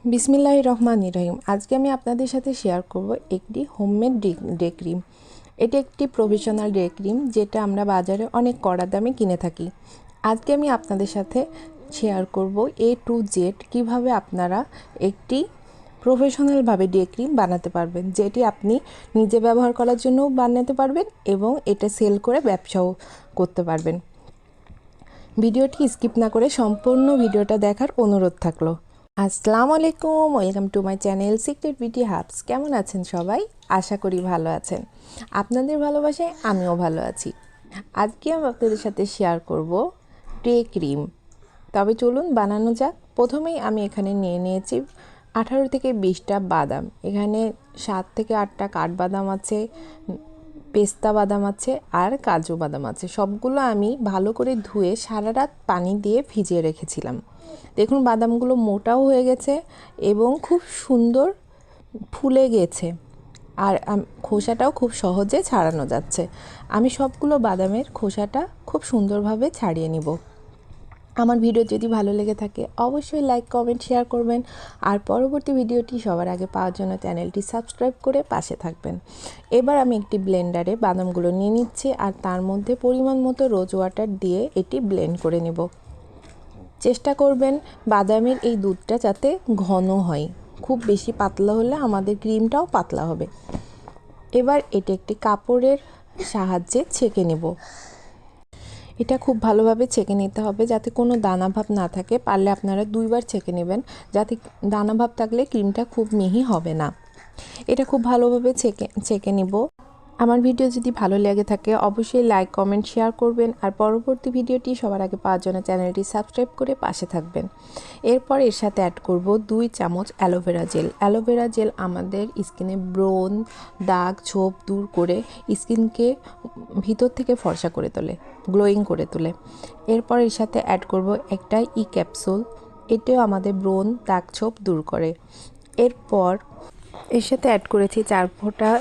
বিসমিল্লাহির রহমানির রহিম। আজকে আমি আপনাদের সাথে শেয়ার করব একটি হোমমেড ডে ক্রিম। এটি একটি প্রফেশনাল ডে ক্রিম যেটা আমরা বাজারে অনেক কড়া দামে কিনে থাকি। আজকে আমি আপনাদের সাথে শেয়ার করব A to Z কীভাবে আপনারা একটি প্রফেশনালভাবে ডে ক্রিম বানাতে পারবেন, যেটি আপনি নিজে ব্যবহার করার জন্যও বানাতে পারবেন এবং এটা সেল করে ব্যবসাও করতে পারবেন। ভিডিওটি স্কিপ না করে সম্পূর্ণ ভিডিওটা দেখার অনুরোধ থাকলো। আসসালামু আলাইকুম, welcome to my channel secret beauty hubs. কেমন আছেন সবাই? আশা করি ভালো আছেন। আপনাদের ভালোবাসায় আমিও ভালো আছি। আজকে আমি আপনাদের সাথে শেয়ার করব ডে ক্রিম। তবে চলুন বানানো যাক। প্রথমেই আমি এখানে নিয়ে নিয়েছি 18 থেকে 20টা বাদাম। এখানে 7 থেকে 8টা কাঠবাদাম আছে, পেস্তা বাদাম আছে আর কাজু বাদাম আছে। সবগুলো আমি ভালো করে ধুয়ে সারা রাত পানি দিয়ে ভিজিয়ে রেখেছিলাম। দেখুন বাদামগুলো মোটাও হয়ে গেছে এবং খুব সুন্দর ফুলে গেছে, আর খোসাটাও খুব সহজে ছাড়ানো যাচ্ছে। আমি সবগুলো বাদামের খোসাটা খুব সুন্দরভাবে ছাড়িয়ে নিব। আমার ভিডিও যদি ভালো লেগে থাকে অবশ্যই লাইক, কমেন্ট, শেয়ার করবেন। আর পরবর্তী ভিডিওটি সবার আগে পাওয়ার জন্য চ্যানেলটি সাবস্ক্রাইব করে পাশে থাকবেন। এবার আমি একটি ব্লেন্ডারে বাদামগুলো নিয়ে নিচ্ছি আর তার মধ্যে পরিমাণ মতো রোজ ওয়াটার দিয়ে এটি ব্লেন্ড করে নেব। চেষ্টা করবেন বাদামের এই দুধটা যাতে ঘন হয়, খুব বেশি পাতলা হলে আমাদের ক্রিমটাও পাতলা হবে। এবার এটি একটি কাপড়ের সাহায্যে ছেঁকে নেব। এটা খুব ভালোভাবে ছেঁকে নিতে হবে যাতে কোনো দানাভাব না থাকে। পারলে আপনারা 2বার ছেঁকে নেবেন, যাতে দানাভাব থাকলে ক্রিমটা খুব মিহি হবে না। এটা খুব ভালোভাবে ছেঁকে নিব। আমার ভিডিও যদি ভালো লেগে থাকে অবশ্যই লাইক, কমেন্ট, শেয়ার করবেন। আর পরবর্তী ভিডিওটি সবার আগে পাওয়ার জন্য চ্যানেলটি সাবস্ক্রাইব করে পাশে থাকবেন। এরপর এর সাথে অ্যাড করব 2 চামচ অ্যালোভেরা জেল। অ্যালোভেরা জেল আমাদের স্কিনে ব্রণ, দাগ, ছোপ দূর করে স্কিনকে ভিতর থেকে ফর্সা করে তোলে, গ্লোয়িং করে তোলে। এরপর এর সাথে অ্যাড করব একটা ক্যাপসুল। এটাও আমাদের ব্রণ, দাগ, ছোপ দূর করে। এরপর এর সাথে অ্যাড করেছি 4 ফোঁটা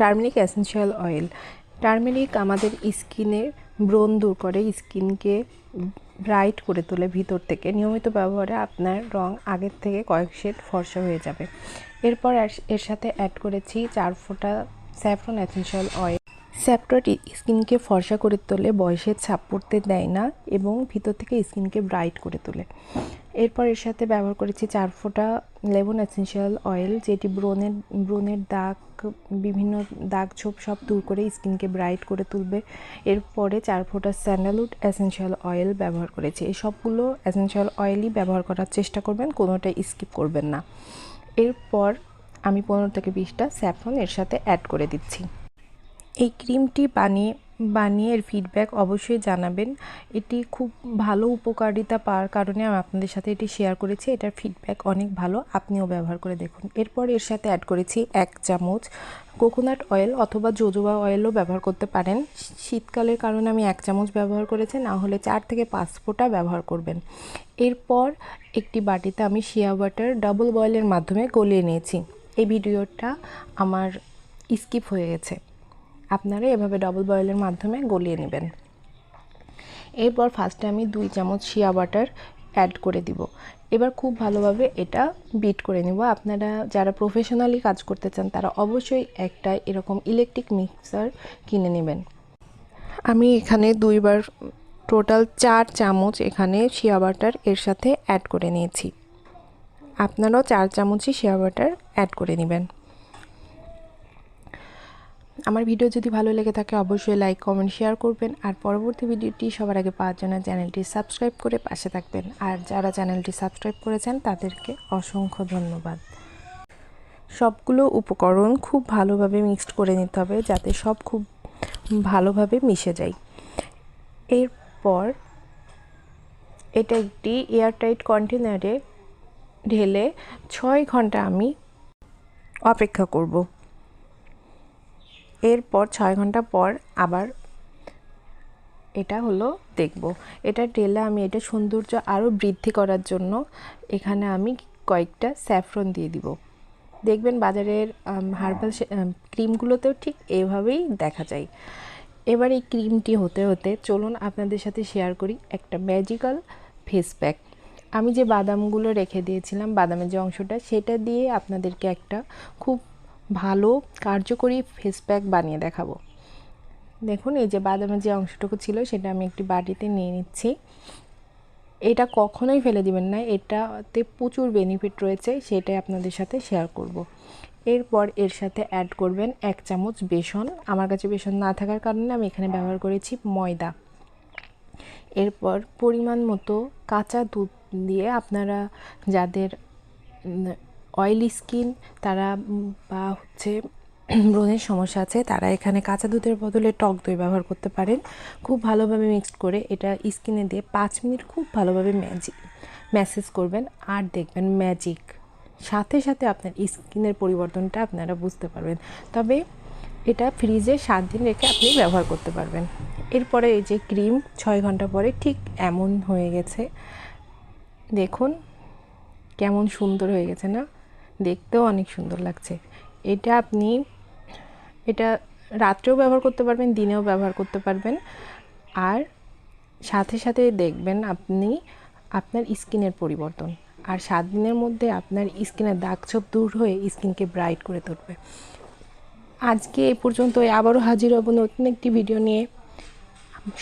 টার্মেরিক এসেনশিয়াল অয়েল। টার্মেরিক আমাদের স্কিনের ব্রণ দূর করে, স্কিনকে ব্রাইট করে তোলে ভিতর থেকে। নিয়মিত ব্যবহারে আপনার রং আগের থেকে কয়েক শেড ফর্সা হয়ে যাবে। এরপর এর সাথে অ্যাড করেছি 4 ফোঁটা স্যাফরন এসেনশিয়াল অয়েল। স্যাফরন স্কিনকে ফর্সা করে তোলে, বয়সের ছাপ পড়তে দেয় না এবং ভিতর থেকে স্কিনকে ব্রাইট করে তোলে। এরপর এর সাথে ব্যবহার করেছি 4 ফোঁটা লেমন এসেনশিয়াল অয়েল, যেটি ব্রণের দাগ, বিভিন্ন দাগ ছোপ সব দূর করে স্কিনকে ব্রাইট করে তুলবে। এরপরে 4 ফোঁটা স্যান্ডালউড এসেনশিয়াল অয়েল ব্যবহার করেছি। এই সবগুলো এসেনশিয়াল অয়েলই ব্যবহার করার চেষ্টা করবেন, কোনোটাই স্কিপ করবেন না। এরপর আমি 15 থেকে 20টা স্যাফরন এর সাথে অ্যাড করে দিচ্ছি। এই ক্রিমটি বানিয়ে এর ফিডব্যাক অবশ্যই জানাবেন। এটি খুব ভালো উপকারিতা পাওয়ার কারণে আমি আপনাদের সাথে এটি শেয়ার করেছি। এটার ফিডব্যাক অনেক ভালো, আপনিও ব্যবহার করে দেখুন। এরপর এর সাথে অ্যাড করেছি 1 চামচ কোকোনাট অয়েল অথবা জোজোবা অয়েলও ব্যবহার করতে পারেন। শীতকালের কারণে আমি 1 চামচ ব্যবহার করেছি, না হলে 4 থেকে 5 ফোঁটা ব্যবহার করবেন। এরপর একটি বাটিতে আমি শিয়া বাটার ডাবল বয়েলের মাধ্যমে গলিয়ে নিয়েছি। এই ভিডিওটা আমার স্কিপ হয়ে গেছে, আপনারা এভাবে ডাবল বয়েলের মাধ্যমে গলিয়ে নেবেন। এরপর ফার্স্টে আমি 2 চামচ শিয়া বাটার অ্যাড করে দিব। এবার খুব ভালোভাবে এটা বিট করে নেব। আপনারা যারা প্রফেশনালি কাজ করতে চান তারা অবশ্যই একটা এরকম ইলেকট্রিক মিক্সার কিনে নেবেন। আমি এখানে 2বার টোটাল 4 চামচ এখানে শিয়া বাটার এর সাথে অ্যাড করে নিয়েছি। আপনারাও 4 চামচই শিয়া বাটার অ্যাড করে নেবেন। আমার ভিডিও যদি ভালো লেগে থাকে অবশ্যই লাইক, কমেন্ট, শেয়ার করবেন। আর পরবর্তী ভিডিওটি সবার আগে পাওয়ার জন্য চ্যানেলটি সাবস্ক্রাইব করে পাশে থাকবেন। আর যারা চ্যানেলটি সাবস্ক্রাইব করেছেন তাদেরকে অসংখ্য ধন্যবাদ। সবগুলো উপকরণ খুব ভালোভাবে মিক্সড করে নিতে হবে যাতে সব খুব ভালোভাবে মিশে যায়। এরপর এটা একটি এয়ারটাইট কন্টেনারে ঢেলে 6 ঘন্টা আমি অপেক্ষা করব। এরপর 6 ঘন্টা পর আবার এটা হলো দেখব। এটা ঢেলে আমি এটা সৌন্দর্য আরও বৃদ্ধি করার জন্য এখানে আমি কয়েকটা স্যাফরন দিয়ে দিব। দেখবেন বাজারের হার্বাল ক্রিমগুলোতেও ঠিক এভাবেই দেখা যায়। এবার এই ক্রিমটি হতে হতে চলুন আপনাদের সাথে শেয়ার করি একটা ম্যাজিক্যাল ফেস প্যাক। আমি যে বাদামগুলো রেখে দিয়েছিলাম, বাদামের যে অংশটা, সেটা দিয়ে আপনাদেরকে একটা খুব ভালো কার্যকরী ফেস প্যাক বানিয়ে দেখাবো। দেখুন, এই যে বাদামের যে অংশটুকু ছিল সেটা আমি একটি বাটিতে নিয়ে নিচ্ছি। এটা কখনোই ফেলে দিবেন না, এটাতে প্রচুর বেনিফিট রয়েছে, সেটাই আপনাদের সাথে শেয়ার করব। এরপর এর সাথে অ্যাড করবেন 1 চামচ বেসন। আমার কাছে বেসন না থাকার কারণে আমি এখানে ব্যবহার করেছি ময়দা। এরপর পরিমাণ মতো কাঁচা দুধ দিয়ে, আপনারা যাদের অয়েলি স্কিন তারা বা ব্রণের সমস্যা আছে, তারা এখানে কাঁচা দুধের বদলে টক দই ব্যবহার করতে পারেন। খুব ভালোভাবে মিক্সড করে এটা স্কিনে দিয়ে 5 মিনিট খুব ভালোভাবে ম্যাসেজ করবেন, আর দেখবেন ম্যাজিক, সাথে সাথে আপনার স্কিনের পরিবর্তনটা আপনারা বুঝতে পারবেন। তবে এটা ফ্রিজে 7 দিন রেখে আপনি ব্যবহার করতে পারবেন। এরপরে এই যে ক্রিম 6 ঘন্টা পরে ঠিক এমন হয়ে গেছে। দেখুন কেমন সুন্দর হয়ে গেছে না, দেখতেও অনেক সুন্দর লাগছে। এটা রাত্রেও ব্যবহার করতে পারবেন, দিনেও ব্যবহার করতে পারবেন। আর সাথে সাথে দেখবেন আপনি আপনার স্কিনের পরিবর্তন, আর 7 দিনের মধ্যে আপনার স্কিনের দাগ ছোপ দূর হয়ে স্কিনকে ব্রাইট করে তুলবে। আজকে এই পর্যন্তই, আবারও হাজির হব নতুন একটি ভিডিও নিয়ে।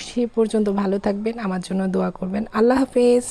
সে পর্যন্ত ভালো থাকবেন, আমার জন্য দোয়া করবেন। আল্লাহ হাফেজ।